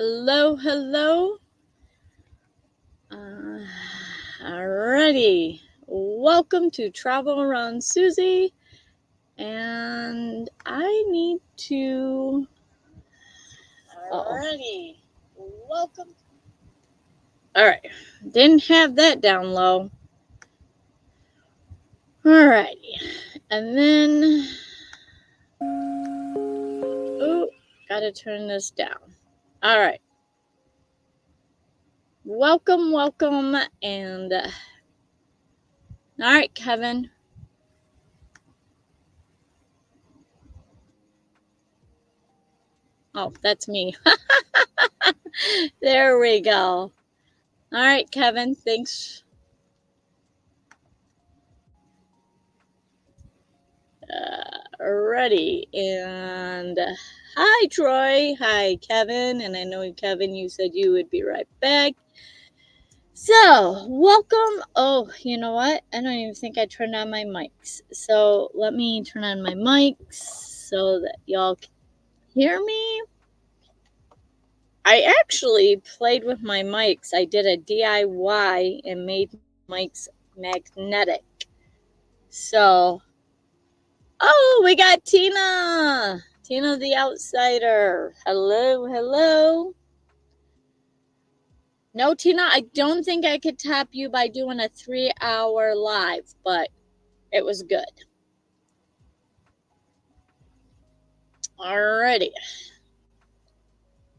Hello, hello. Alrighty. Welcome to Travel Around Susie. And I need to... Alrighty. Welcome. Alright. Didn't have that down low. Alrighty. And then... Oh, gotta turn this down. Alright. Welcome, and... Alright, Kevin. Oh, that's me. There we go. All right, Kevin, thanks. Ready. And hi, Troy. Hi, Kevin. And I know, Kevin, you said you would be right back. So, welcome. Oh, you know what? I don't even think I turned on my mics. So, let me turn on my mics so that y'all can hear me. I actually played with my mics. I did a DIY and made mics magnetic. So, oh, we got Tina. Tina the Outsider. Hello, hello. No, Tina, I don't think I could tap you by doing a 3-hour live, but it was good. Alrighty.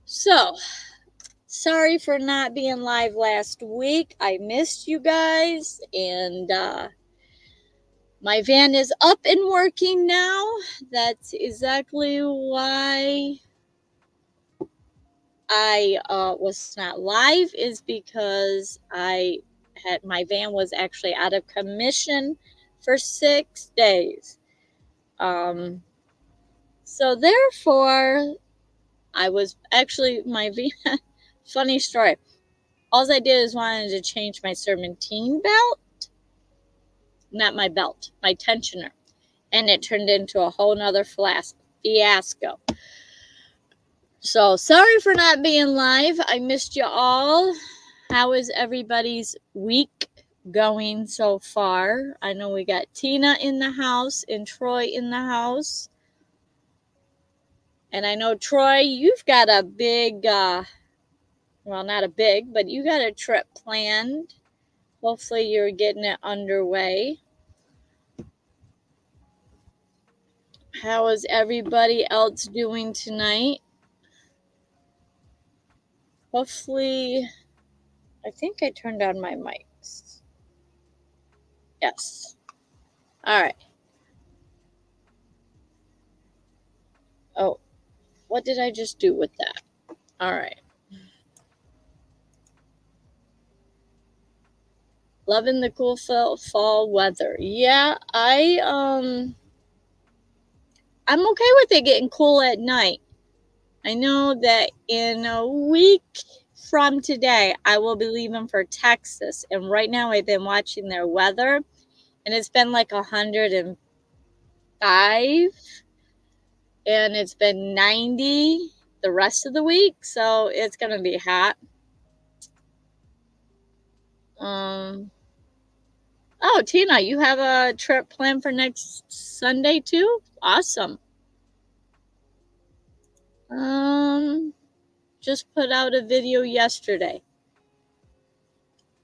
So, sorry for not being live last week. I missed you guys, and my van is up and working now. That's exactly why I was not live, is because my van was actually out of commission for 6 days. So therefore, I was actually my van. Funny story. All I did is wanted to change my serpentine belt, not my belt, my tensioner, and it turned into a whole nother fiasco. So, sorry for not being live. I missed you all. How is everybody's week going so far? I know we got Tina in the house and Troy in the house. And I know, Troy, you've got a big, well, not a big, but you got a trip planned. Hopefully you're getting it underway. How is everybody else doing tonight? Hopefully, I think I turned on my mics. Yes. All right. Oh, what did I just do with that? All right. Loving the cool fall weather. Yeah, I'm okay with it getting cool at night. I know that in a week from today, I will be leaving for Texas. And right now I've been watching their weather, and it's been like 105, and it's been 90 the rest of the week. So it's going to be hot. Oh, Tina, you have a trip planned for next Sunday too? Awesome. Just put out a video yesterday.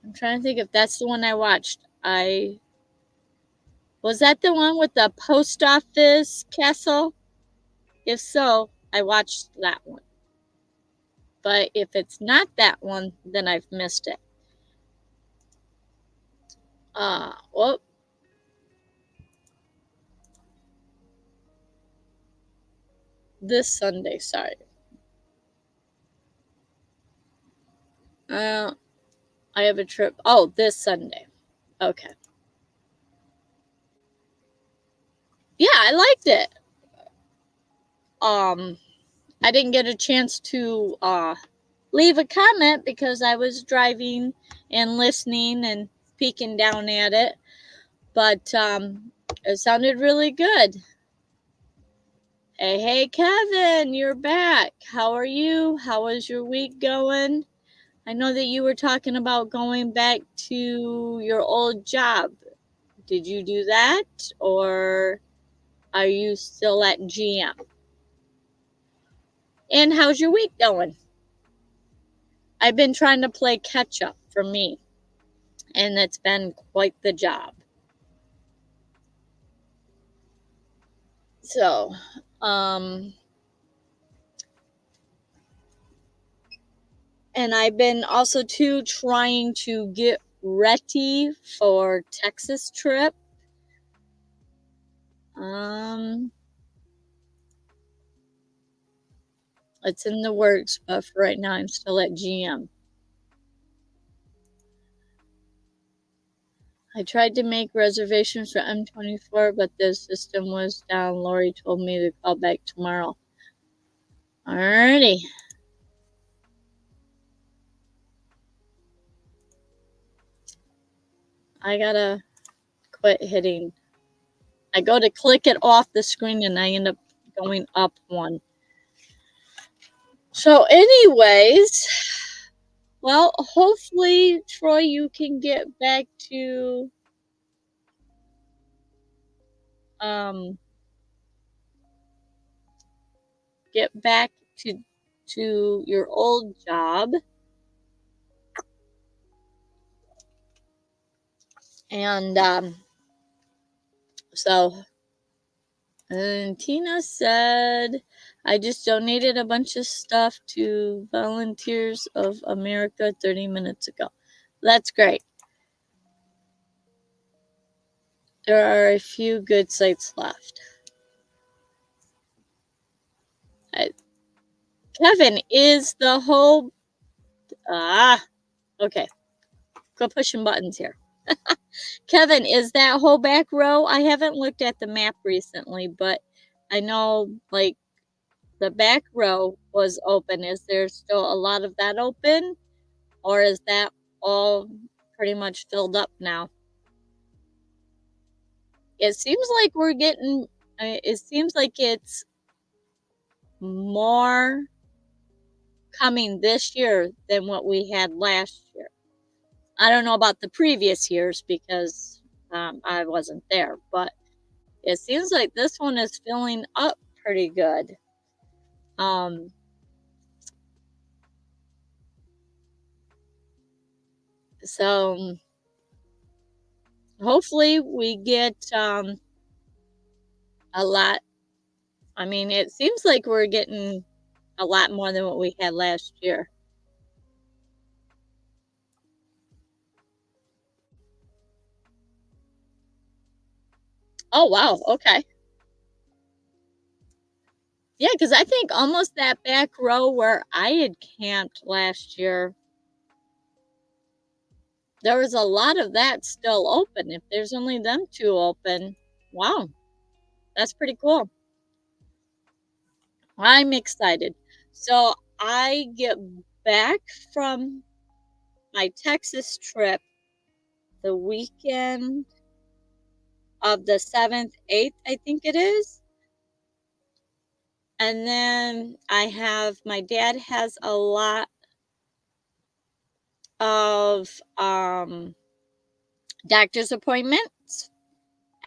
I'm trying to think if that's the one I watched. Was that the one with the post office castle? If so, I watched that one. But if it's not that one, then I've missed it. Well, this Sunday, sorry. I have a trip. Oh, this Sunday. Okay. Yeah, I liked it. I didn't get a chance to leave a comment because I was driving and listening and peeking down at it. But it sounded really good. Hey, Kevin, you're back. How are you? How is your week going? I know that you were talking about going back to your old job. Did you do that, or are you still at GM? And how's your week going? I've been trying to play catch up for me, and it's been quite the job. So, and I've been also too trying to get ready for Texas trip. It's in the works, but for right now I'm still at GM. I tried to make reservations for M24, but the system was down. Lori told me to call back tomorrow. Alrighty. I gotta quit hitting. I go to click it off the screen and I end up going up one. So anyways, well, hopefully, Troy, you can get back to to your old job. And and Tina said, I just donated a bunch of stuff to Volunteers of America 30 minutes ago. That's great. There are a few good sites left. Kevin, is the whole... okay. Go pushing buttons here. Kevin, is that whole back row? I haven't looked at the map recently, but I know, like, the back row was open. Is there still a lot of that open? Or is that all pretty much filled up now? It seems like we're getting... it seems like it's more coming this year than what we had last year. I don't know about the previous years because I wasn't there, but it seems like this one is filling up pretty good. So hopefully we get a lot. I mean, it seems like we're getting a lot more than what we had last year. Oh, wow. Okay. Yeah, because I think almost that back row where I had camped last year, there was a lot of that still open. If there's only them two open, wow, that's pretty cool. I'm excited. So I get back from my Texas trip the weekend of the 7th, 8th, I think it is. And then my dad has a lot of doctor's appointments.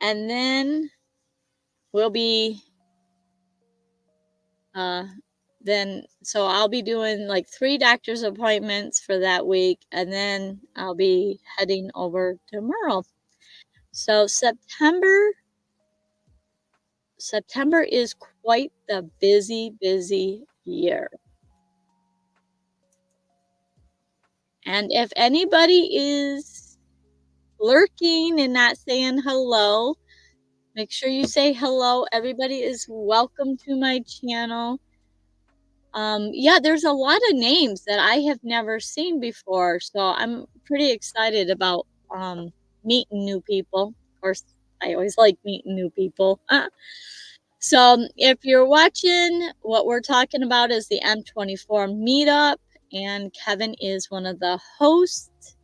And then we'll be, so I'll be doing like 3 doctor's appointments for that week. And then I'll be heading over to Merle. So September is quite the busy year. And if anybody is lurking and not saying hello, make sure you say hello. Everybody is welcome to my channel. Yeah, there's a lot of names that I have never seen before, so I'm pretty excited about meeting new people. Of course, I always like meeting new people. So if you're watching, what we're talking about is the M24 meetup, and Kevin is one of the hosts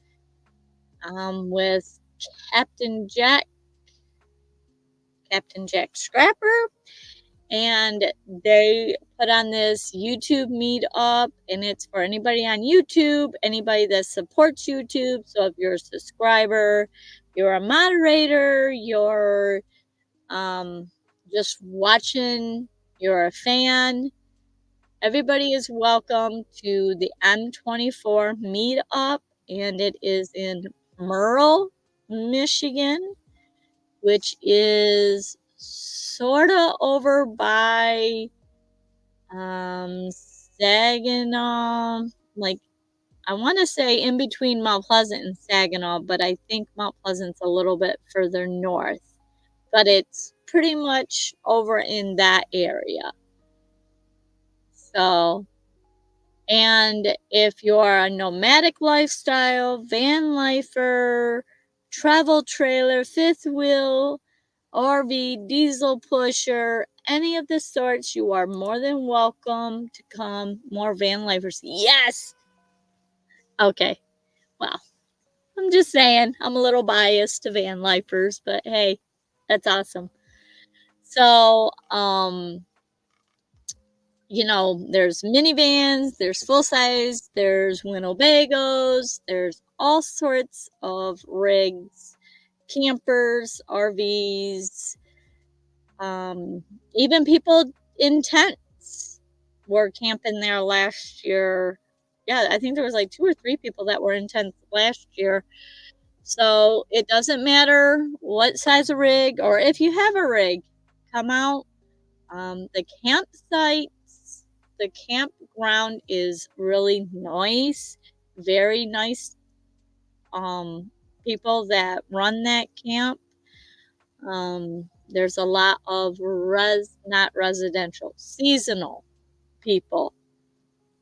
with Captain Jack Scrapper, And they put on this YouTube meetup, and it's for anybody on YouTube, anybody that supports YouTube. So if you're a subscriber, you're a moderator, you're just watching, you're a fan, everybody is welcome to the M24 meetup, and it is in Merle, Michigan, which is sort of over by Saginaw, like I want to say in between Mount Pleasant and Saginaw, but I think Mount Pleasant's a little bit further north, but it's pretty much over in that area. So, and if you're a nomadic lifestyle, van lifer, travel trailer, fifth wheel, RV, diesel pusher, any of the sorts, you are more than welcome to come. More van lifers. Yes! Okay. Well, I'm just saying, I'm a little biased to van lifers, but hey, that's awesome. So, there's minivans, there's full size, there's Winnebagos, there's all sorts of rigs, campers, RVs, even people in tents were camping there last year. Yeah, I think there was like 2 or 3 people that were in tents last year. So it doesn't matter what size of rig, or if you have a rig, come out. The campsites, the campground is really nice, very nice. People that run that camp. There's a lot of not residential, seasonal people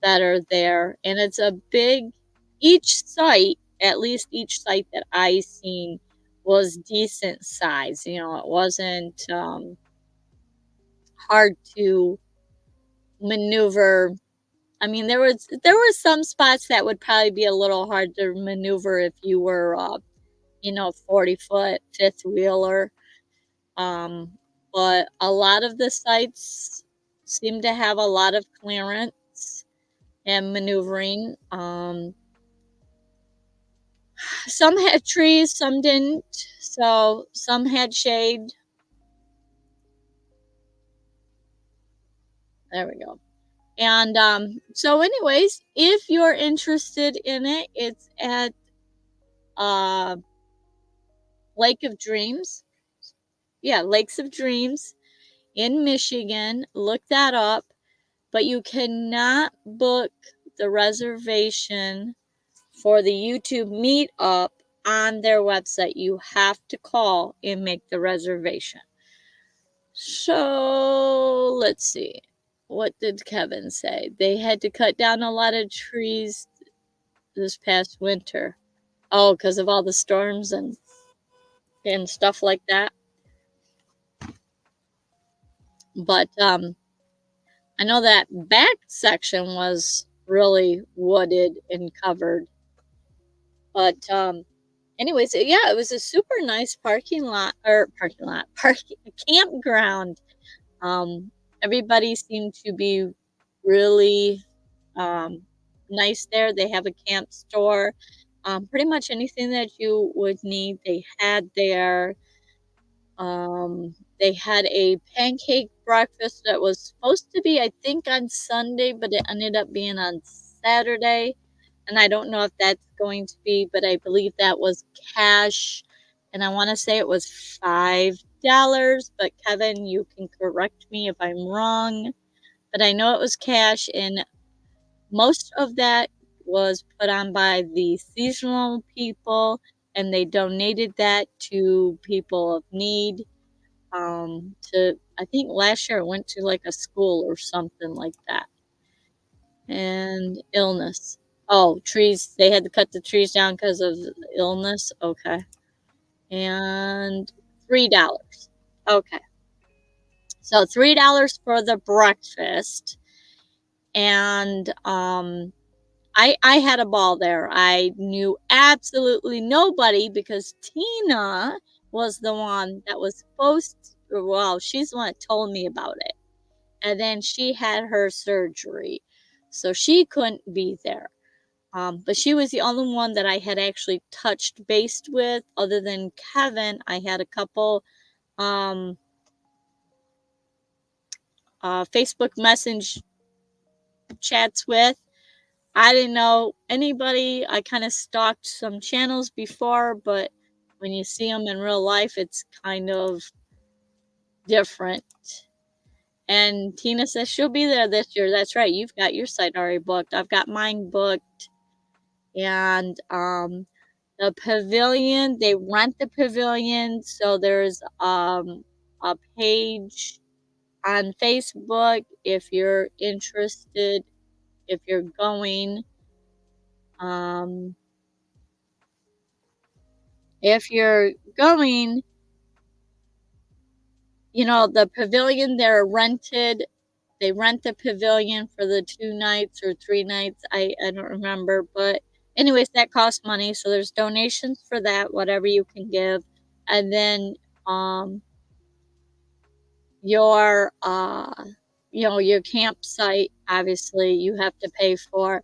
that are there, and it's a big, each site, at least each site that I seen was decent size. It wasn't hard to maneuver. I mean, there were some spots that would probably be a little hard to maneuver if you were 40-foot fifth wheeler. But a lot of the sites seem to have a lot of clearance and maneuvering. Some had trees, some didn't. So some had shade. There we go. And so anyways, if you're interested in it, it's at Lake of Dreams. Yeah, Lakes of Dreams in Michigan. Look that up. But you cannot book the reservation for the YouTube meetup on their website. You have to call and make the reservation. So let's see. What did Kevin say? They had to cut down a lot of trees this past winter. Oh, because of all the storms and stuff like that. But I know that back section was really wooded and covered. But anyways, yeah, it was a super nice campground. Everybody seemed to be really nice there. They have a camp store. Pretty much anything that you would need, they had there. They had a pancake breakfast that was supposed to be, I think, on Sunday, but it ended up being on Saturday. And I don't know if that's going to be, but I believe that was cash. And I want to say it was $5. But Kevin, you can correct me if I'm wrong. But I know it was cash, and most of that was put on by the seasonal people, and they donated that to people of need. I think last year it went to like a school or something like that. And illness. Oh, trees. They had to cut the trees down because of illness. Okay. And $3. Okay. So $3 for the breakfast. And I had a ball there. I knew absolutely nobody because Tina was the one that was supposed to, well, she's the one that told me about it. and then she had her surgery, so she couldn't be there. But she was the only one that I had actually touched base with, other than Kevin. I had a couple um, Facebook message chats with. I didn't know anybody. I kind of stalked some channels before, but when you see them in real life, it's kind of different. And Tina says she'll be there this year. That's right. You've got your site already booked. I've got mine booked. And the pavilion, they rent the pavilion. So there's a page on Facebook if you're interested, if you're going. Um, if you're going, the pavilion, they rent the pavilion for the 2 nights or 3 nights. I don't remember, but anyways, that costs money. So there's donations for that, whatever you can give. And then, your, your campsite, obviously you have to pay for,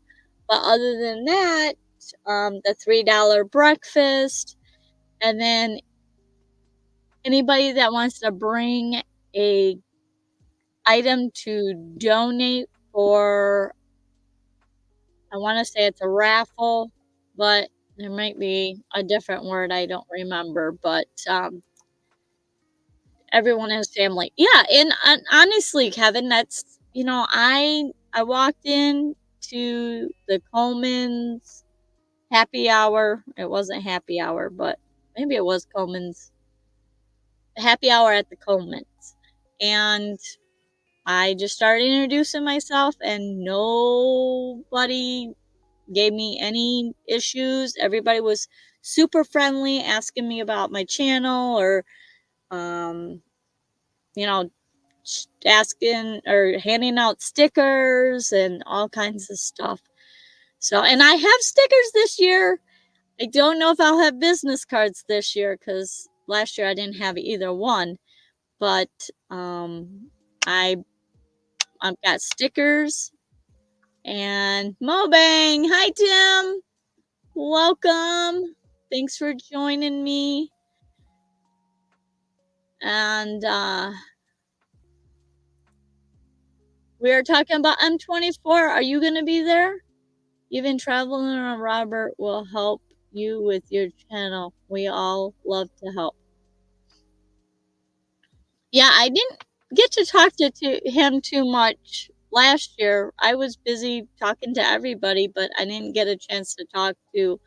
but other than that, the $3 breakfast, and then anybody that wants to bring a item to donate for, I want to say it's a raffle, but there might be a different word I don't remember, but everyone has family. Yeah, and honestly, Kevin, that's, I walked in to the Coleman's happy hour. It wasn't happy hour, but maybe it was Coleman's happy hour at the Coleman's. And I just started introducing myself, and nobody gave me any issues. Everybody was super friendly, asking me about my channel, or, um, you know, asking or handing out stickers and all kinds of stuff. So, and I have stickers this year. I don't know if I'll have business cards this year because last year I didn't have either one. But I I've got stickers and Mobang. Hi Tim, welcome. Thanks for joining me. And we are talking about M24. Are you going to be there? Even traveling around Robert will help you with your channel. We all love to help. Yeah, I didn't get to talk to him too much last year. I was busy talking to everybody, but I didn't get a chance to talk to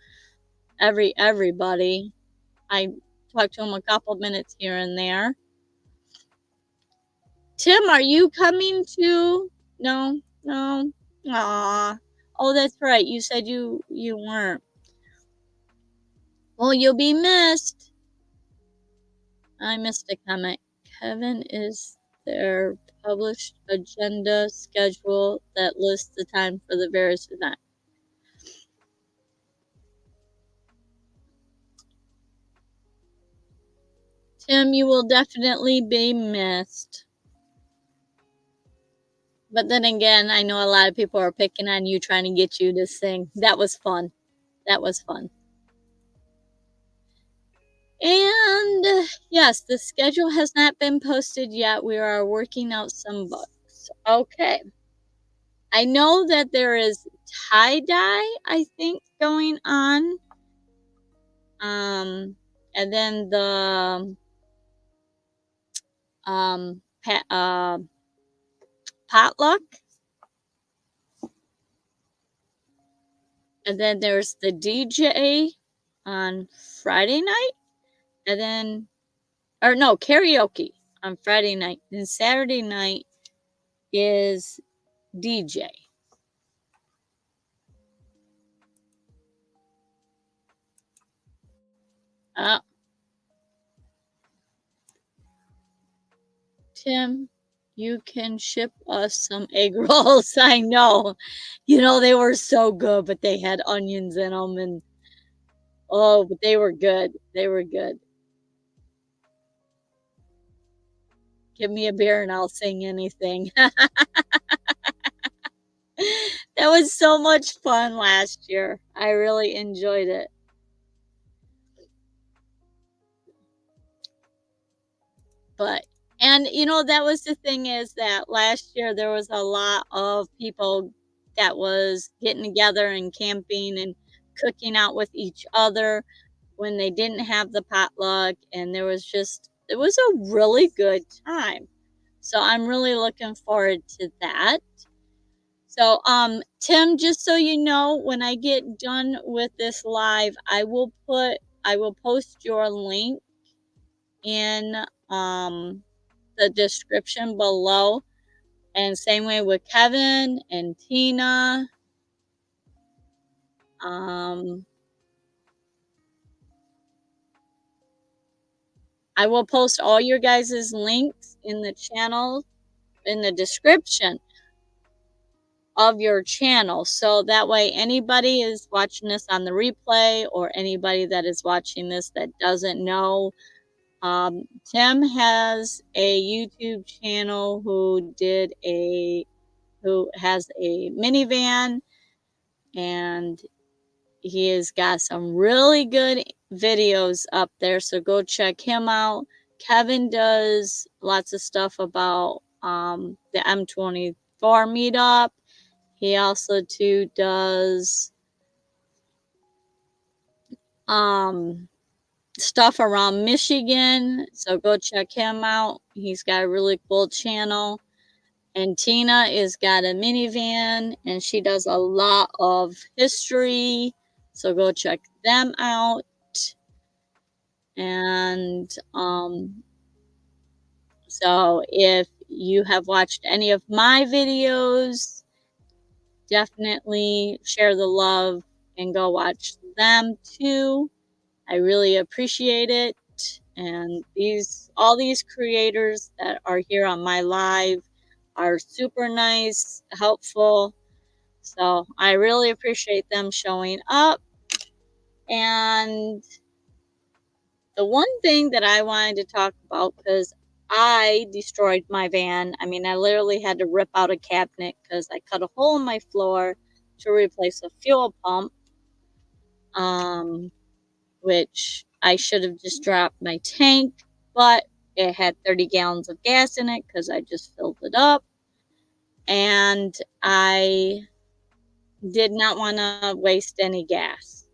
everybody. I talked to him a couple minutes here and there. Tim, are you coming too? No. Aw. Oh, that's right. You said you weren't. Well, you'll be missed. I missed a comment. Kevin, is their published agenda schedule that lists the time for the various events? Tim, you will definitely be missed. But then again, I know a lot of people are picking on you, trying to get you to sing. That was fun. That was fun. And yes, the schedule has not been posted yet. We are working out some bugs. Okay. I know that there is tie-dye, I think, going on. And then the potluck. And then there's the DJ on Friday night. And then, or no, karaoke on Friday night. And Saturday night is DJ. Tim, you can ship us some egg rolls. I know. They were so good, but they had onions in them, and oh, but they were good. They were good. Give me a beer and I'll sing anything. That was so much fun last year. I really enjoyed it. But and that was the thing, is that last year there was a lot of people that was getting together and camping and cooking out with each other when they didn't have the potluck, and it was a really good time. So I'm really looking forward to that. So, Tim, just so you know, when I get done with this live, I will post your link in the description below. And same way with Kevin and Tina. Um, I will post all your guys' links in the channel in the description of your channel. So that way anybody is watching this on the replay, or anybody that is watching this that doesn't know, Tim has a YouTube channel who has a minivan, and he has got some really good videos up there, so go check him out. Kevin does lots of stuff about the M24 meetup. He also too does stuff around Michigan, so go check him out. He's got a really cool channel. And Tina is got a minivan, and she does a lot of history, so go check them out. And so if you have watched any of my videos, definitely share the love and go watch them too. I really appreciate it. And all these creators that are here on my live are super nice, helpful. So I really appreciate them showing up. And the one thing that I wanted to talk about, because I destroyed my van. I mean, I literally had to rip out a cabinet because I cut a hole in my floor to replace a fuel pump, which I should have just dropped my tank, but it had 30 gallons of gas in it because I just filled it up. And I did not want to waste any gas.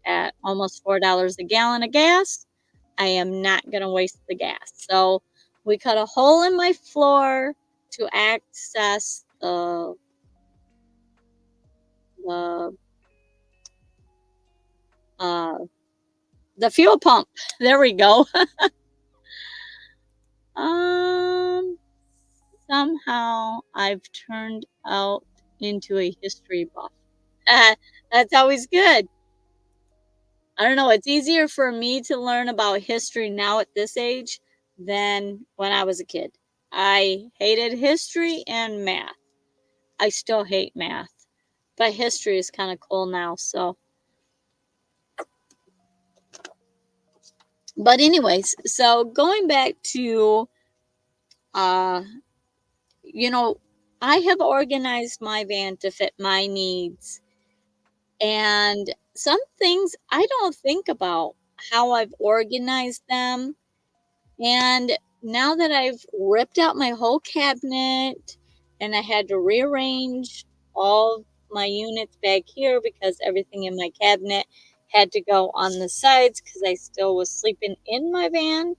At almost $4 a gallon of gas, I am not going to waste the gas. So we cut a hole in my floor to access the uh, the fuel pump. There we go. Somehow I've turned out into a history buff. That's always good. I don't know. It's easier for me to learn about history now at this age than when I was a kid. I hated history and math. I still hate math, but history is kind of cool now. So, but anyways, so going back to, uh, I have organized my van to fit my needs, and some things I don't think about how I've organized them. And now that I've ripped out my whole cabinet and I had to rearrange all my units back here because everything in my cabinet had to go on the sides because I still was sleeping in my van,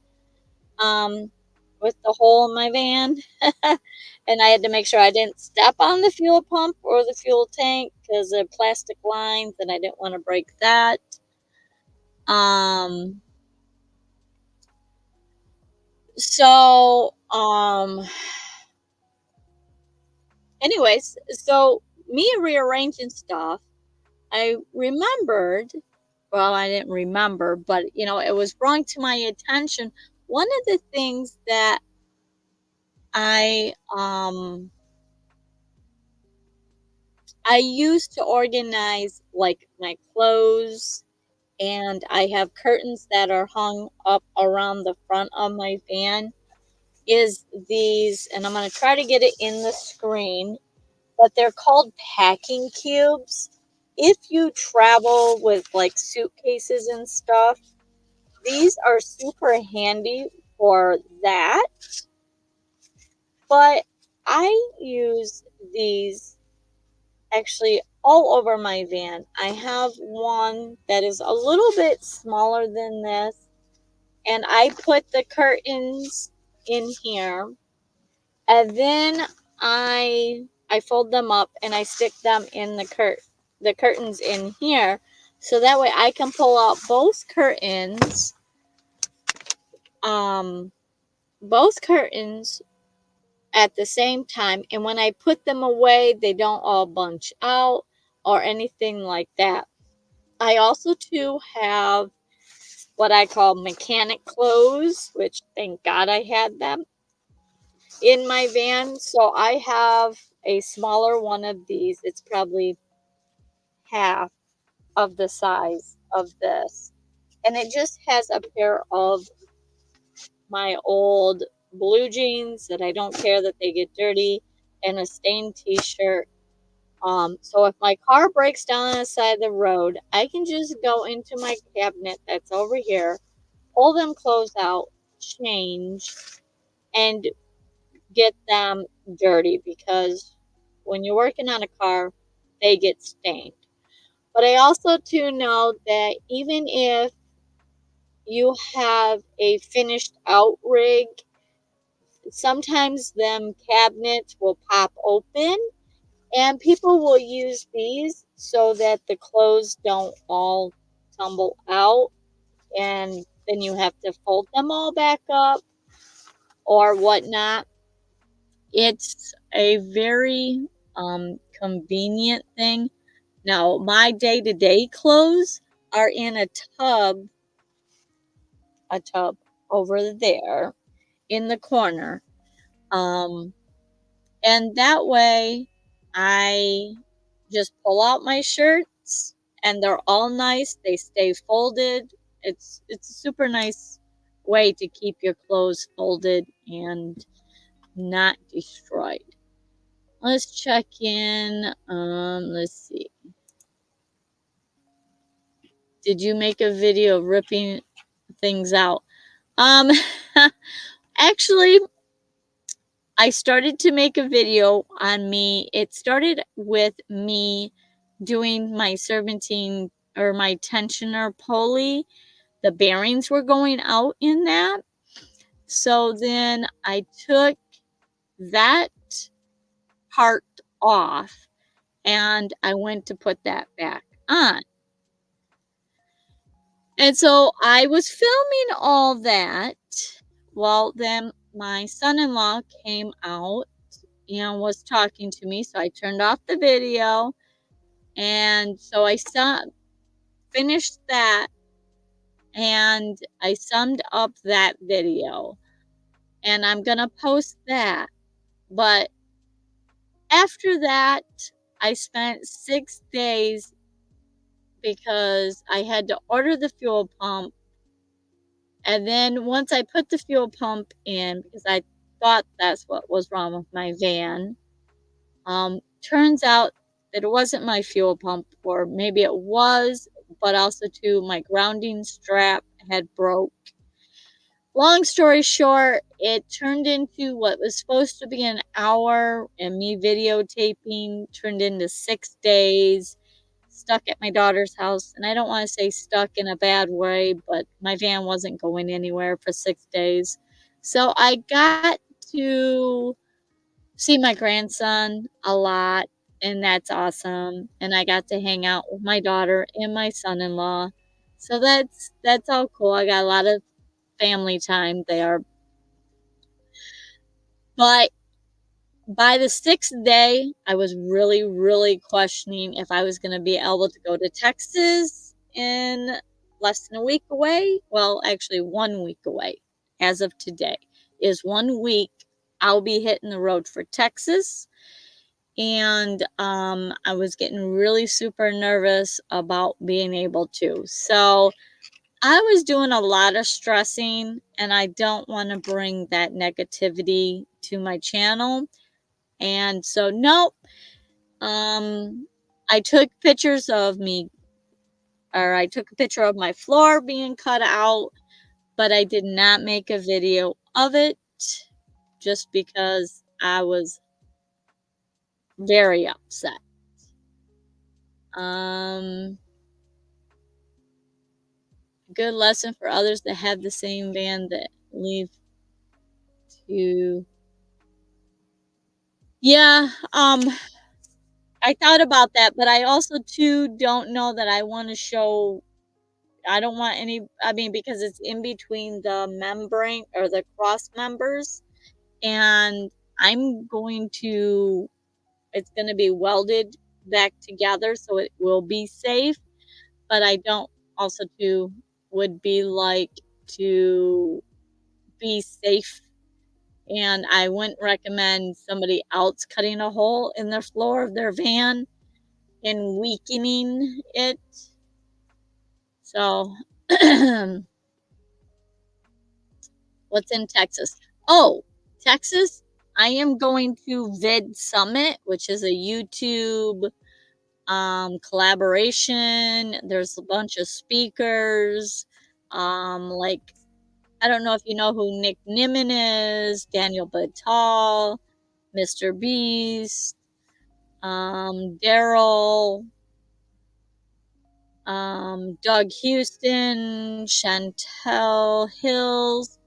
um, with the hole in my van. And I had to make sure I didn't step on the fuel pump or the fuel tank because they're plastic lines and I didn't want to break that. Um, so, anyways, so me rearranging stuff, I remembered, well, I didn't remember, but it was brought to my attention. One of the things that I I used to organize like my clothes, and I have curtains that are hung up around the front of my van. is these, and I'm going to try to get it in the screen, but they're called packing cubes. If you travel with like suitcases and stuff, these are super handy for that. But I use these actually all over my van. I have one that is a little bit smaller than this, and I put the curtains in here, and then I fold them up and I stick them in the curtains in here, so that way I can pull out um both curtains at the same time, and when I put them away, they don't all bunch out or anything like that. I also too have what I call mechanic clothes, which thank God I had them in my van. So I have a smaller one of these. It's probably half of the size of this. And it just has a pair of my old blue jeans that I don't care that they get dirty, and a stained t-shirt. So if my car breaks down on the side of the road, I can just go into my cabinet that's over here, pull them clothes out, change, and get them dirty, because when you're working on a car, they get stained. But I also too know that even if you have a finished out rig, sometimes them cabinets will pop open, and people will use these so that the clothes don't all tumble out, and then you have to fold them all back up or whatnot. It's a very convenient thing. Now, my day-to-day clothes are in a tub over there in the corner. Um, and that way I just pull out my shirts and they're all nice. They stay folded. It's a super nice way to keep your clothes folded and not destroyed. Let's check in. Let's see. Did you make a video ripping things out? Um, actually, I started to make a video on me. It started with me doing my serpentine or my tensioner pulley. The bearings were going out in that. So then I took that part off and I went to put that back on. And so I was filming all that. Well, then my son-in-law came out and was talking to me. So I turned off the video. And so finished that, and I summed up that video. And I'm going to post that. But after that, I spent 6 days because I had to order the fuel pump. And then once I put the fuel pump in, because I thought that's what was wrong with my van, turns out that it wasn't my fuel pump, or maybe it was, but also too, my grounding strap had broke. Long story short, it turned into what was supposed to be an hour, and me videotaping turned into 6 days. Stuck at my daughter's house, and I don't want to say stuck in a bad way, but my van wasn't going anywhere for 6 days. So I got to see my grandson a lot, and that's awesome. And I got to hang out with my daughter and my son-in-law. So that's all cool. I got a lot of family time there. But by the 6th day, I was really, really questioning if I was going to be able to go to Texas in less than a week away. Well, actually 1 week away as of today is 1 week. I'll be hitting the road for Texas. And I was getting really super nervous about being able to. So I was doing a lot of stressing, and I don't wanna bring that negativity to my channel, and so, nope, I took pictures of me or I took a picture of my floor being cut out, but I did not make a video of it just because I was very upset. Um, Good lesson for others that have the same van that leave to Yeah, I thought about that, but I also too don't know that I wanna show I don't want any I mean, because it's in between the membrane or the cross members, and I'm going to it's gonna be welded back together, so it will be safe, but I don't also too would be like to be safe, and I wouldn't recommend somebody else cutting a hole in the floor of their van and weakening it. So, what's in Texas? Oh, Texas, I am going to Vidsummit, which is a YouTube collaboration. There's a bunch of speakers. Like I don't know if you know who Nick Nimmin is, Daniel Batal, Mr. Beast, Daryl, Doug Houston, Chantel Hills.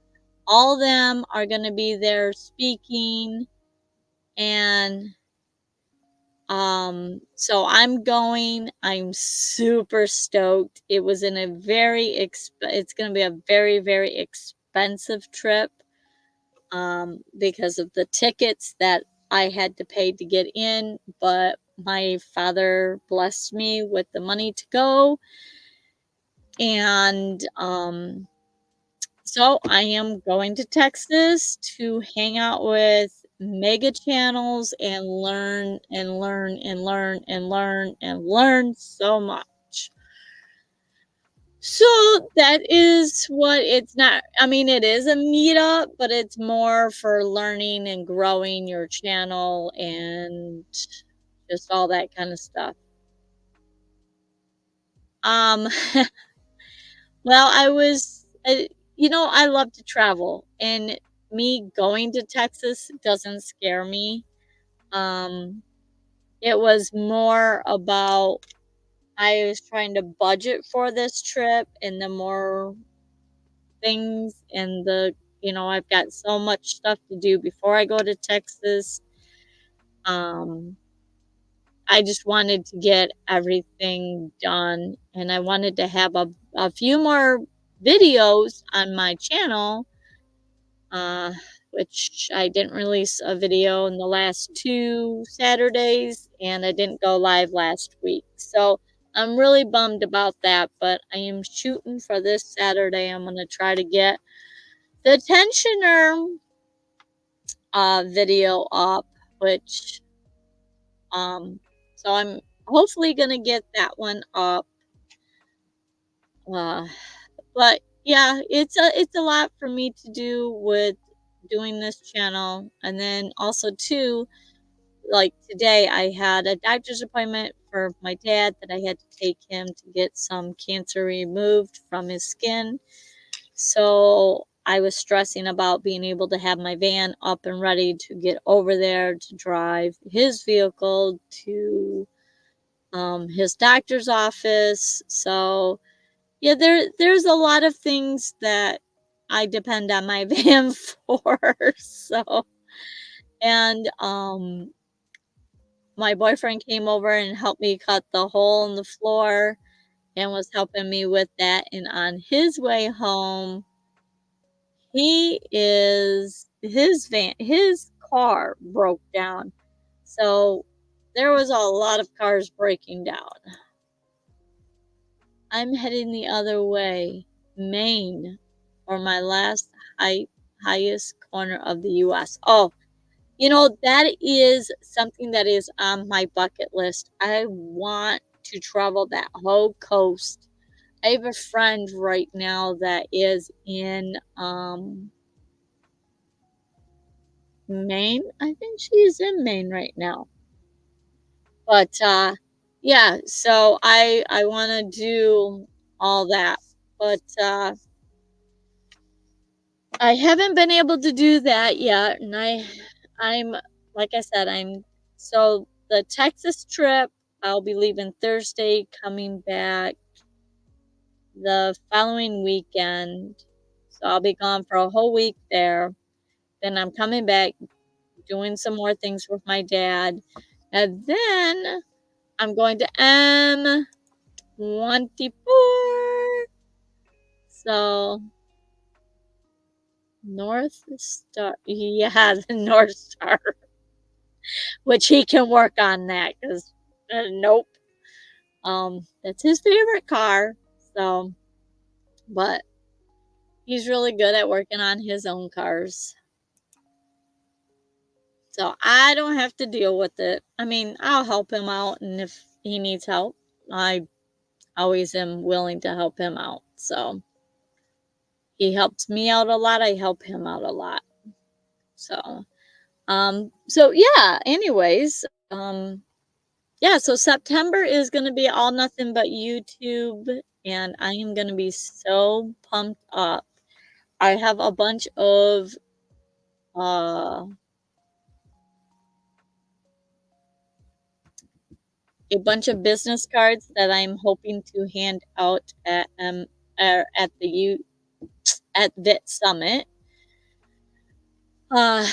All of them are going to be there speaking, and so I'm going. I'm super stoked. It was in a it's going to be a very, very expensive trip because of the tickets that I had to pay to get in, but my father blessed me with the money to go. And so I am going to Texas to hang out with mega channels and learn and learn and learn and learn and learn so much. So that is what it's not. I mean, it is a meetup, but it's more for learning and growing your channel and just all that kind of stuff. Um, well, I love to travel, and me going to Texas doesn't scare me. Um, it was more about I was trying to budget for this trip, and the more things and I've got so much stuff to do before I go to Texas. Um, I just wanted to get everything done, and I wanted to have a few more videos on my channel, uh, which I didn't release a video in the last 2 Saturdays, and I didn't go live last week. So I'm really bummed about that, but I am shooting for this Saturday. I'm gonna try to get the tensioner video up, which so I'm hopefully gonna get that one up. Uh, but yeah, it's a lot for me to do with doing this channel, and then also too, like today, I had a doctor's appointment for my dad that I had to take him to get some cancer removed from his skin. So I was stressing about being able to have my van up and ready to get over there to drive his vehicle to his doctor's office. So yeah, there's a lot of things that I depend on my van for. So and my boyfriend came over and helped me cut the hole in the floor and was helping me with that. And on his way home, his car broke down. So there was a lot of cars breaking down. I'm heading the other way, Maine, for my last highest corner of the US. Oh, that is something that is on my bucket list. I want to travel that whole coast I have a friend right now that is in Maine. I think she's in Maine right now. But yeah, so I want to do all that. But I haven't been able to do that yet, and I'm like I said, so the Texas trip, I'll be leaving Thursday, coming back the following weekend. So I'll be gone for a whole week there. Then I'm coming back, doing some more things with my dad. And then I'm going to M24. So North Star, yeah, the North Star, which he can work on that because nope, that's his favorite car. So, but he's really good at working on his own cars. So I don't have to deal with it. I mean, I'll help him out, and if he needs help, I always am willing to help him out. So he helps me out a lot. I help him out a lot. So yeah, anyways, yeah, so September is going to be all nothing but YouTube, and I am going to be so pumped up. I have uh a bunch of business cards that I'm hoping to hand out at at Vidsummit. Uh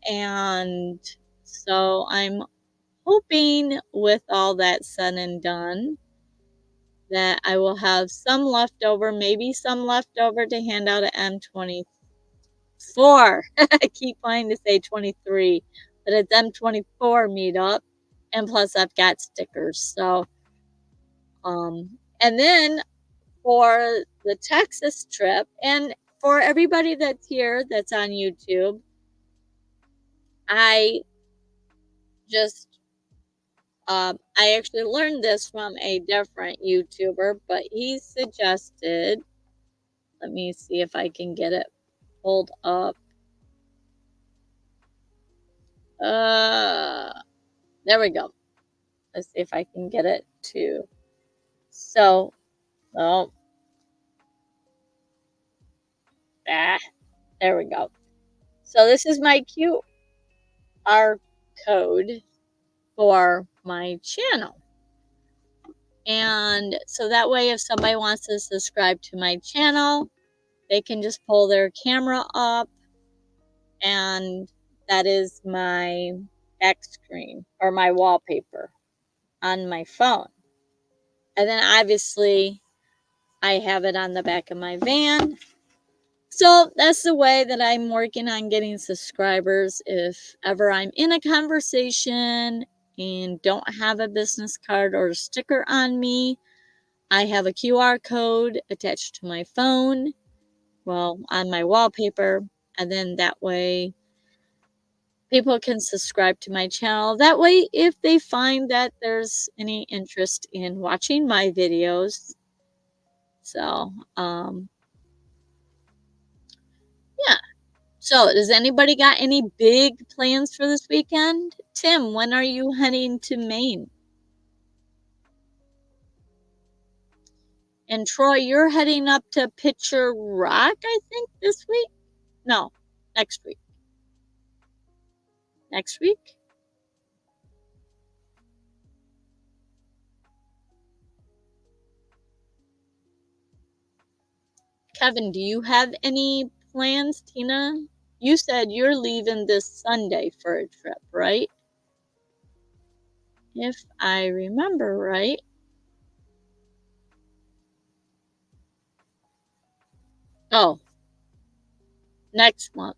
and so I'm hoping with all that said and done that I will have some leftover, maybe some leftover to hand out at M24. I keep wanting to say 23, but it's M24 meetup. And plus I've got stickers. So and then for the Texas trip, and for everybody that's here that's on YouTube, I just I actually learned this from a different YouTuber, but he suggested, let me see if I can get it pulled up. There we go. Let's see if I can get it to. So, oh, there we go. So this is my QR code for my channel. And so that way, if somebody wants to subscribe to my channel, they can just pull their camera up, and that is my back screen or my wallpaper on my phone. And then obviously, I have it on the back of my van. So that's the way that I'm working on getting subscribers. If ever I'm in a conversation and don't have a business card or a sticker on me, I have a QR code attached to my phone, well, on my wallpaper, and then that way people can subscribe to my channel. That way, if they find that there's any interest in watching my videos, so, yeah. So, does anybody got any big plans for this weekend? Tim, when are you heading to Maine? And Troy, you're heading up to Pitcher Rock, I think, this week? No, next week. Next week? Kevin, do you have any plans? Tina, you said you're leaving this Sunday for a trip, right? If I remember right. Oh, next month,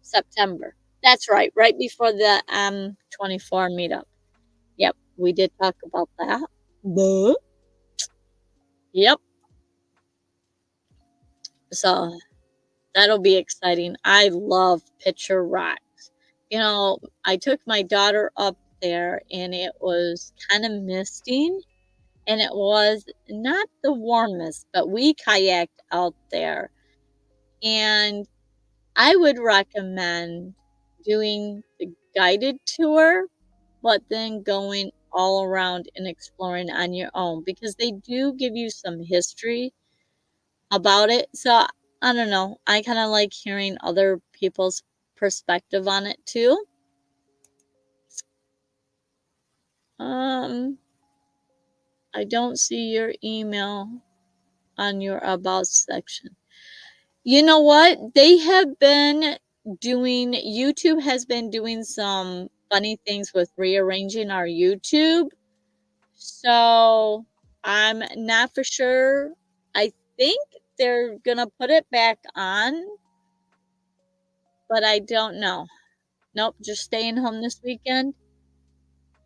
September. That's right, right before the M24 meetup. Yep, we did talk about that. But, yep, so that'll be exciting. I love Pitcher Rock. You know, I took my daughter up there and it was kind of misting. and it was not the warmest, but we kayaked out there. And I would recommend doing the guided tour, but then going all around and exploring on your own because they do give you some history about it. So I don't know. I kind of like hearing other people's perspective on it too. Um, I don't see your email on your about section. You know what? They have been YouTube has been doing some funny things with rearranging our YouTube. So I'm not for sure. I think they're gonna put it back on, but I don't know. Nope, just staying home this weekend.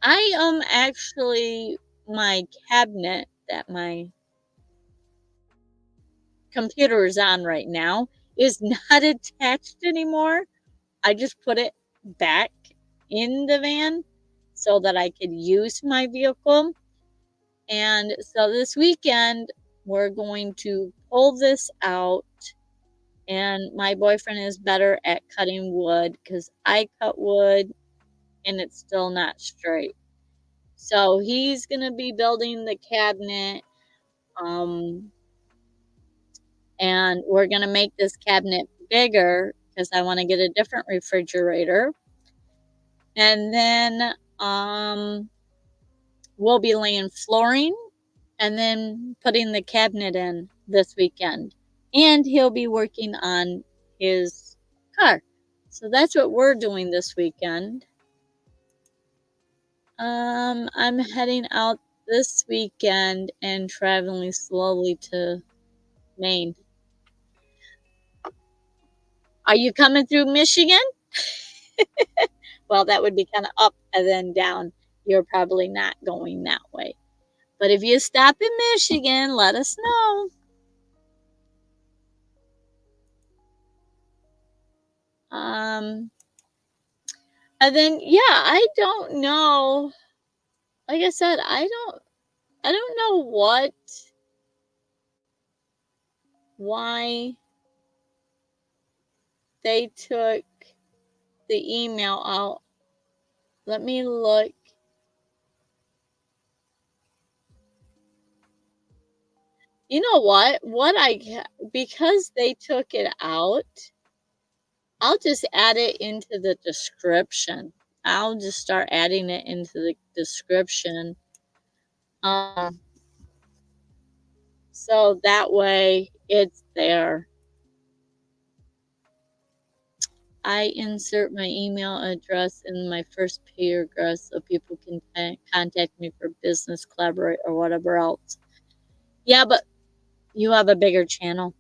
I actually my cabinet that my computer is on right now is not attached anymore. I just put it back in the van so that I could use my vehicle. And so this weekend, we're going to pull this out. And my boyfriend is better at cutting wood because I cut wood and it's still not straight. So he's going to be building the cabinet. Um, and we're going to make this cabinet bigger because I want to get a different refrigerator. And then we'll be laying flooring and then putting the cabinet in this weekend. And he'll be working on his car. So that's what we're doing this weekend. I'm heading out this weekend and traveling slowly to Maine. Are you coming through Michigan? Well, that would be kind of up and then down. You're probably not going that way. But if you stop in Michigan, let us know. Um, and then yeah, I don't know. Like I said, I don't know why they took the email out. Let me look. You know what? Because they took it out, I'll just add it into the description. I'll just start adding it into the description. Um, so that way it's there. I insert my email address in my first paragraph so people can contact me for business, collaborate, or whatever else. Yeah, but you have a bigger channel.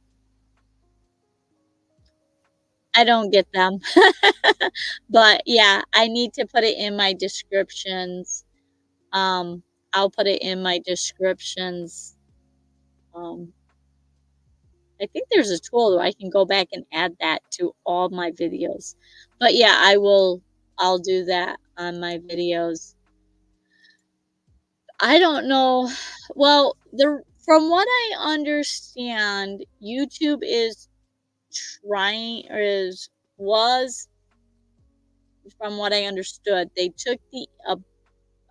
I don't get them. But yeah, I need to put it in my descriptions. I'll put it in my descriptions. Um, I think there's a tool where I can go back and add that to all my videos. But yeah, I'll do that on my videos. I don't know. Well, from what I understand, YouTube is trying or is was from what I understood, they took the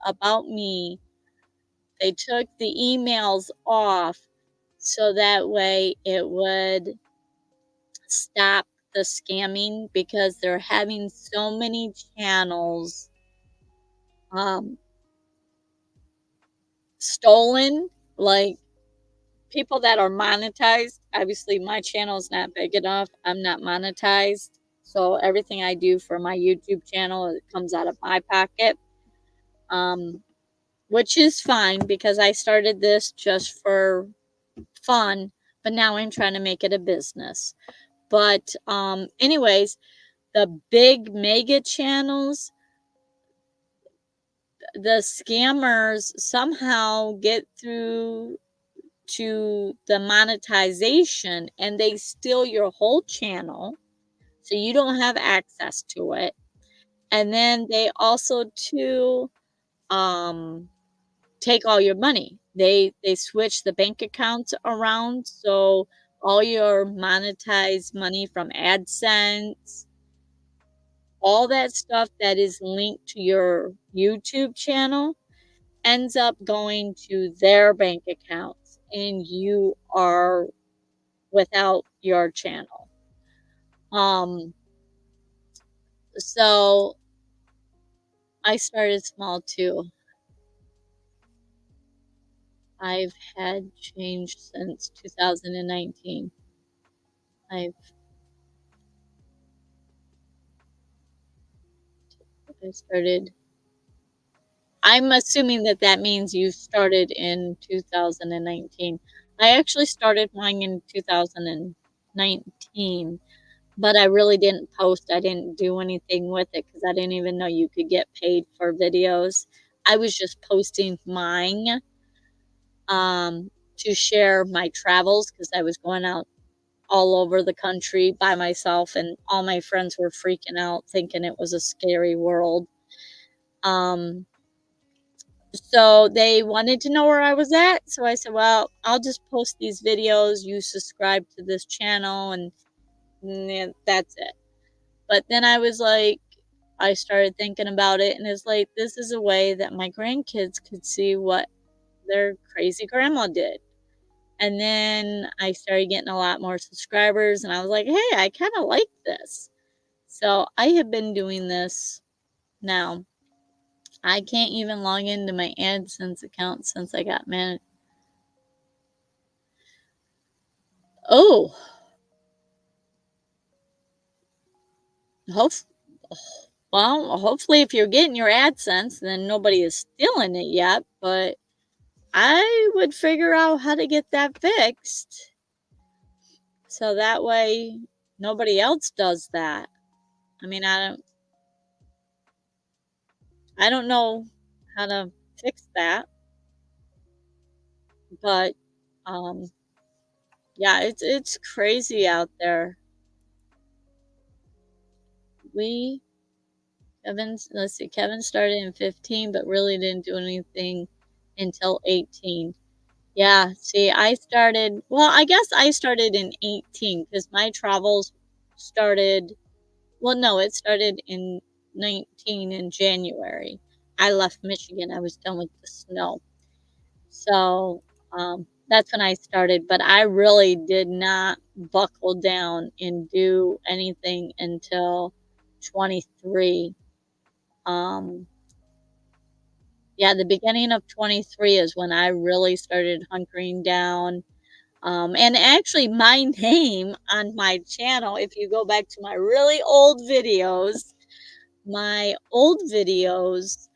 about me, they took the emails off so that way it would stop the scamming because they're having so many channels um stolen, like people that are monetized. Obviously my channel is not big enough. I'm not monetized. So everything I do for my YouTube channel, it comes out of my pocket. Um, which is fine because I started this just for fun, but now I'm trying to make it a business. But anyways, the big mega channels, the scammers somehow get through to the monetization and they steal your whole channel so you don't have access to it. And then they also too um take all your money. They switch the bank accounts around, so all your monetized money from AdSense, all that stuff that is linked to your YouTube channel ends up going to their bank accounts, and you are without your channel. So I started small too. I've had change since 2019. I started. I'm assuming that that means you started in 2019. I actually started mine in 2019, but I really didn't post. I didn't do anything with it because I didn't even know you could get paid for videos. I was just posting mine to share my travels because I was going out all over the country by myself, and all my friends were freaking out, thinking it was a scary world. So they wanted to know where I was at. So I said, well, I'll just post these videos. You subscribe to this channel, and that's it. But then I was like, I started thinking about it, and it's like, this is a way that my grandkids could see what their crazy grandma did. And then I started getting a lot more subscribers, and I was like, hey, I kind of like this. So I have been doing this now. I can't even log into my AdSense account since I got man. Oh, hope. Well, hopefully, if you're getting your AdSense, then nobody is stealing it yet. But I would figure out how to get that fixed, so that way nobody else does that. I mean, I don't know how to fix that, but um, yeah, it's crazy out there. We let's see, Kevin started in 15, but really didn't do anything until 18. Yeah, see, I guess I started in 18 because my travels started, well, no, it started in 19 in January. I left Michigan. I was done with the snow. So that's when I started, but I really did not buckle down and do anything until 23. Um, yeah, the beginning of 23 is when I really started hunkering down. And actually, my name on my channel, if you go back to my really old videos, my old videos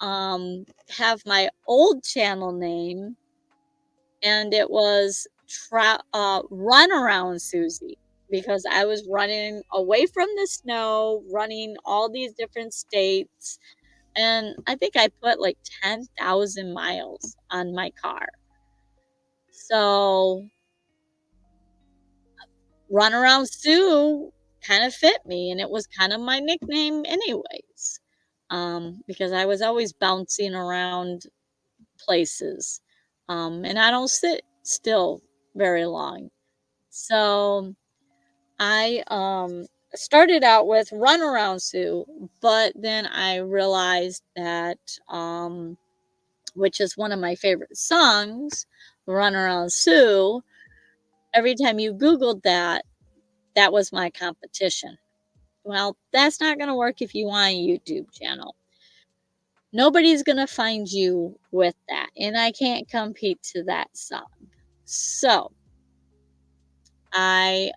have my old channel name, and it was Run Around Susie, because I was running away from the snow, running all these different states, and I think I put like 10,000 miles on my car. So Run Around Sue kind of fit me, and it was kind of my nickname anyways, because I was always bouncing around places, and I don't sit still very long. So I started out with Run Around Sue, but then I realized that, which is one of my favorite songs, Run Around Sue, every time you Googled that, that was my competition. Well, that's not going to work if you want a YouTube channel. Nobody's going to find you with that, and I can't compete to that song. So or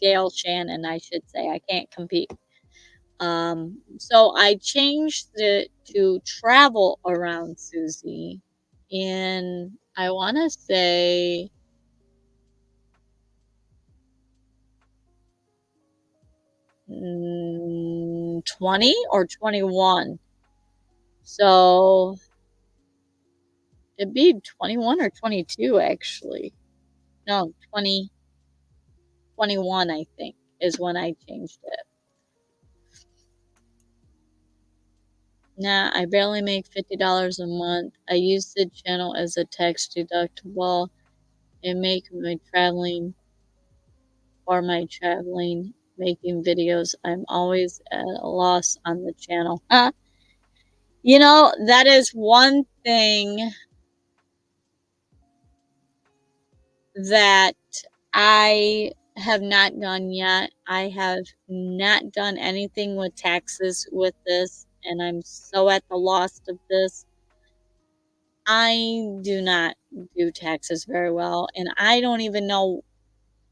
Dale Shannon, I should say, I can't compete. So I changed it to Travel Around Susie in, I want to say, 20 or 21. So it'd be 21 or 22, actually. No, 2021, I think, is when I changed it. Nah, I barely make $50 a month. I use the channel as a tax deductible and make my traveling making videos. I'm always at a loss on the channel. That is one thing that I have not done yet. I have not done anything with taxes with this, and I'm so at the loss of this. I do not do taxes very well, and I don't even know.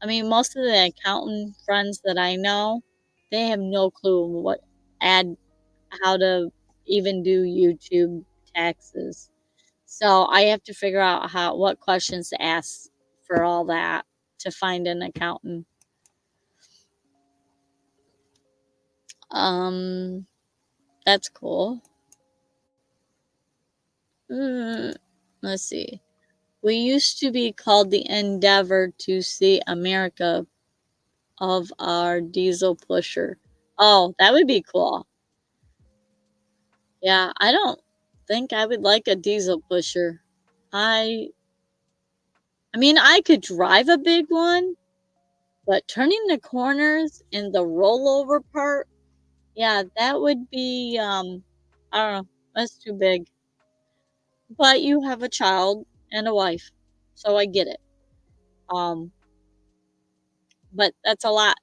I mean, most of the accountant friends that I know, they have no clue add how to even do YouTube taxes. So I have to figure out what questions to ask for all that to find an accountant. Um, that's cool. Mm, let's see. We used to be called the Endeavor to see America of our diesel pusher. Oh, that would be cool. Yeah, I don't think I would like a diesel pusher. I I mean, I could drive a big one, but turning the corners and the rollover part, yeah, that would be I don't know, that's too big. But you have a child and a wife, so I get it. Um, but that's a lot.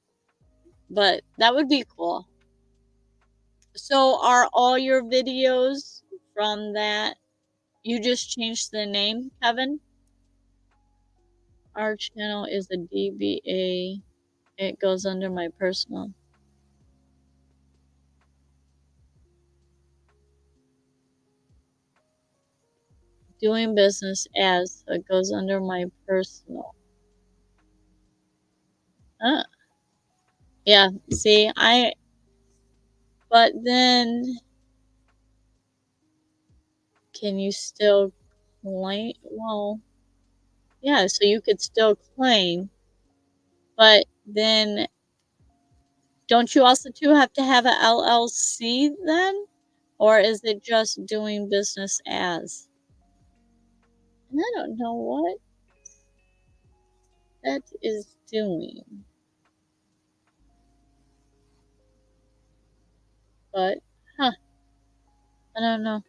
But that would be cool. So are all your videos from that? You just changed the name, Kevin? Our channel is a DBA. It goes under my personal. Doing business as, so it goes under my personal. Yeah, see, but then can you still claim? Well, yeah, so you could still claim, but then don't you also too have to have a LLC then? Or is it just doing business as? And I don't know what that is doing, but huh, I don't know.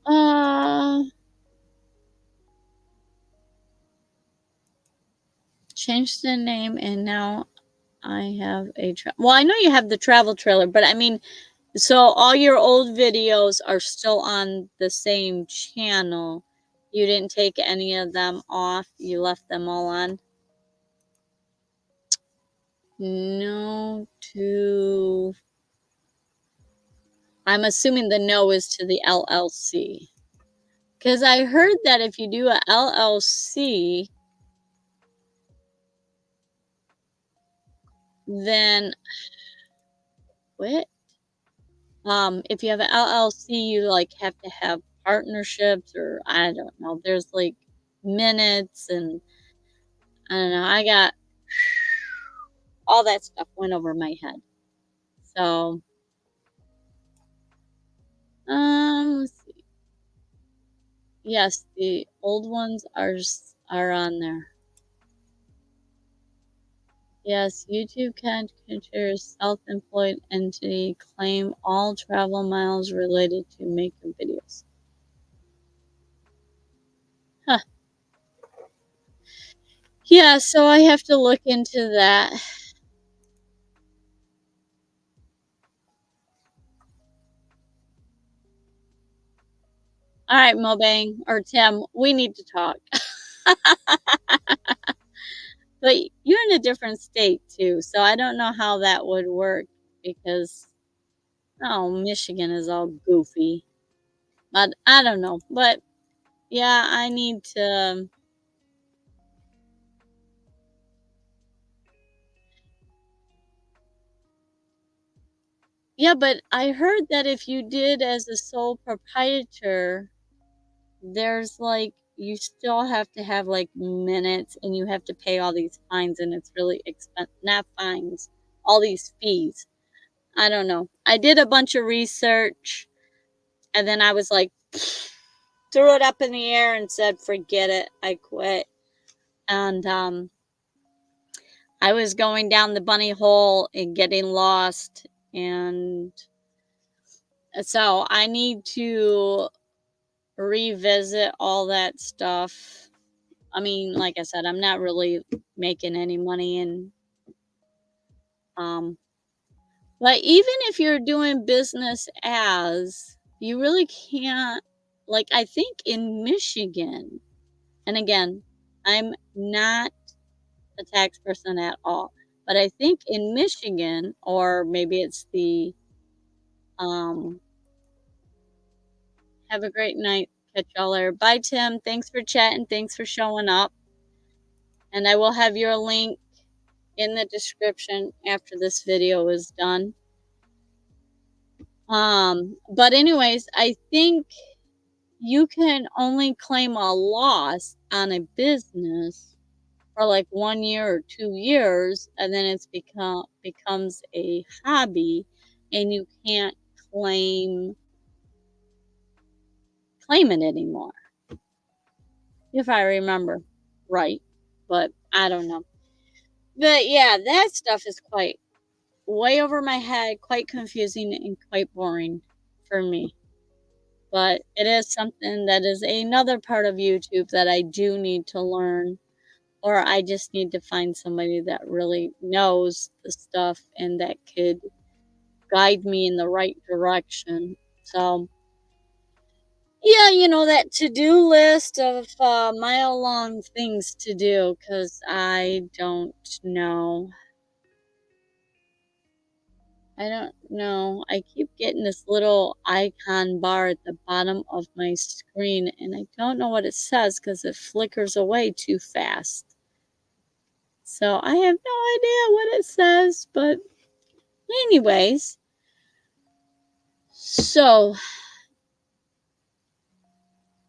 Uh, change the name and now I have well, I know you have the travel trailer, but I mean, so all your old videos are still on the same channel. You didn't take any of them off. You left them all on. No to I'm assuming the no is to the LLC. Because I heard that if you do a LLC, then what? If you have an LLC, you like have to have partnerships or I don't know. There's like minutes and I don't know. I got all that stuff went over my head. So, let's see. Yes, the old ones are on there. Yes, YouTube can't consider self-employed entity claim all travel miles related to making videos. Huh. Yeah, so I have to look into that. All right, Mobang or Tim, we need to talk. But you're in a different state too, so I don't know how that would work because Michigan is all goofy. But I don't know. But yeah, I need to. Yeah, but I heard that if you did as a sole proprietor, there's like you still have to have like minutes and you have to pay all these fines and it's really expensive. Not fines, all these fees. I don't know. I did a bunch of research and then I was like, threw it up in the air and said, forget it. I quit. And I was going down the bunny hole and getting lost. And so I need to revisit all that stuff. I mean, like I said, I'm not really making any money and um but even if you're doing business as, you really can't, like, I think in Michigan, and again, I'm not a tax person at all, but I think in Michigan, or maybe it's the um have a great night. Catch y'all later. Bye, Tim. Thanks for chatting. Thanks for showing up. And I will have your link in the description after this video is done. But anyways, I think you can only claim a loss on a business for like 1 year or 2 years, and then it's becomes a hobby, and you can't claim claim it anymore, if I remember right. But I don't know. But yeah, that stuff is quite way over my head, quite confusing and quite boring for me. But it is something that is another part of YouTube that I do need to learn, or I just need to find somebody that really knows the stuff and that could guide me in the right direction. So, yeah, that to-do list of mile-long things to do because I don't know. I don't know. I keep getting this little icon bar at the bottom of my screen, and I don't know what it says because it flickers away too fast. So I have no idea what it says, but anyways. So,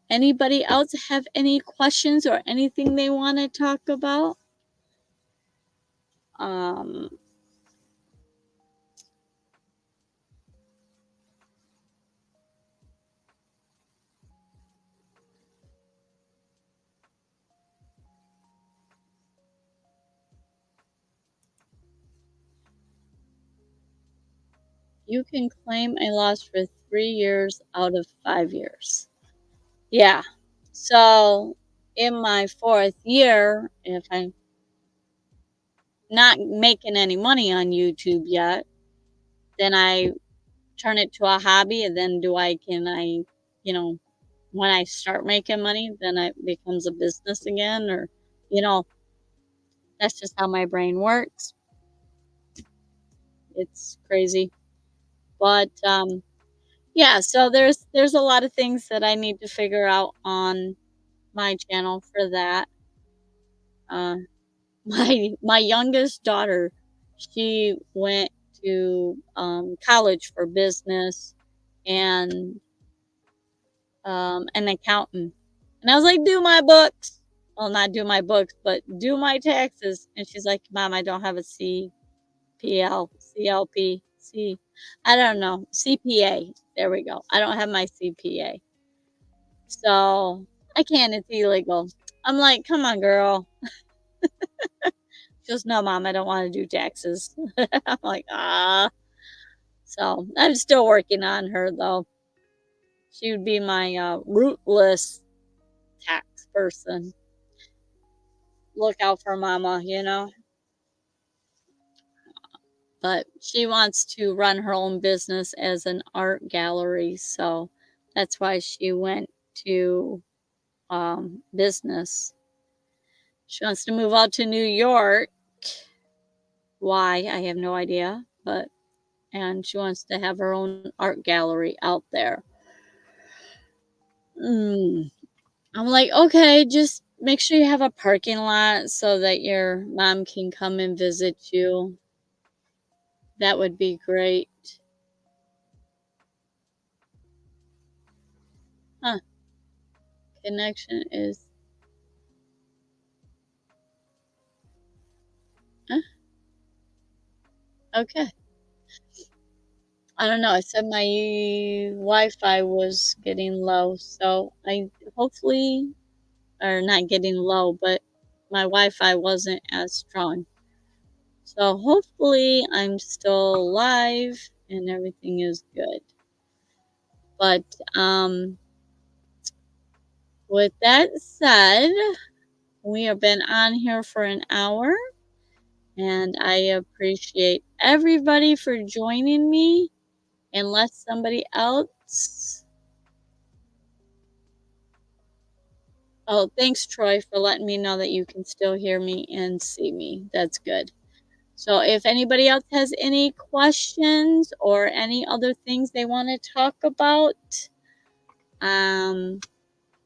anybody else have any questions or anything they want to talk about? Um, you can claim a loss for 3 years out of 5 years. Yeah. So, in my fourth year, if I'm not making any money on YouTube yet, then I turn it to a hobby, and then can I, you know, when I start making money, then it becomes a business again, or, you know, that's just how my brain works. It's crazy. But yeah, so there's a lot of things that I need to figure out on my channel for that. Uh my youngest daughter, she went to college for business and an accountant. And I was like, do my books. Well, not do my books, but do my taxes. And she's like, Mom, I don't have a CPL, CLP, I don't know, CPA. There we go. I don't have my CPA. So I can't, it's illegal. I'm like, come on, girl. She goes, no, Mom, I don't want to do taxes. I'm like, ah. So I'm still working on her, though. She would be my rootless tax person. Look out for Mama. But she wants to run her own business as an art gallery. So that's why she went to business. She wants to move out to New York. Why? I have no idea. And she wants to have her own art gallery out there. I'm like, okay, just make sure you have a parking lot so that your mom can come and visit you. That would be great. Huh. Connection is. Huh? Okay. I don't know. I said my Wi-Fi was getting low, so I hopefully, or not getting low, but my Wi-Fi wasn't as strong. So hopefully I'm still live and everything is good. But with that said, we have been on here for an hour, and I appreciate everybody for joining me. Unless somebody else. Oh, thanks, Troy, for letting me know that you can still hear me and see me. That's good. So if anybody else has any questions or any other things they want to talk about,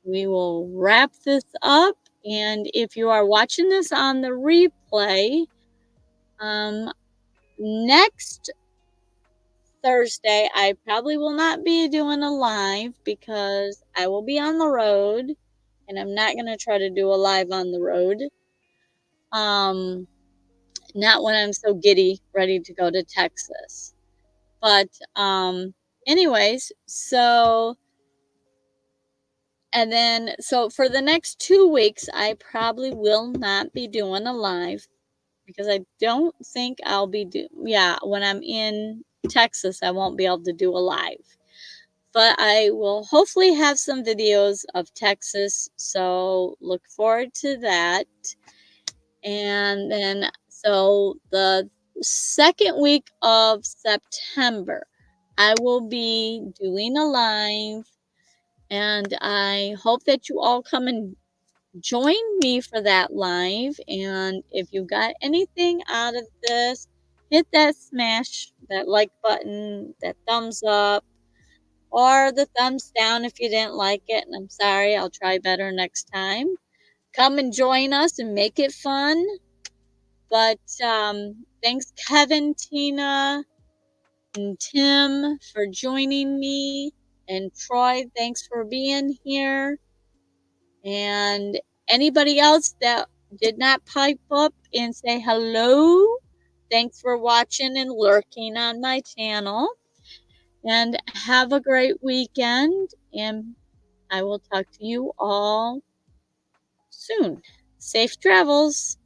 we will wrap this up. And if you are watching this on the replay, next Thursday, I probably will not be doing a live because I will be on the road and I'm not going to try to do a live on the road. Not when I'm so giddy, ready to go to Texas. But, anyways, so for the next 2 weeks, I probably will not be doing a live because I don't think I'll be when I'm in Texas, I won't be able to do a live. But I will hopefully have some videos of Texas, so look forward to that. And then, so the second week of September, I will be doing a live, and I hope that you all come and join me for that live. And if you got anything out of this, hit that like button, that thumbs up, or the thumbs down if you didn't like it. And I'm sorry, I'll try better next time. Come and join us and make it fun. But thanks, Kevin, Tina, and Tim for joining me. And Troy, thanks for being here. And anybody else that did not pipe up and say hello, thanks for watching and lurking on my channel. And have a great weekend. And I will talk to you all soon. Safe travels.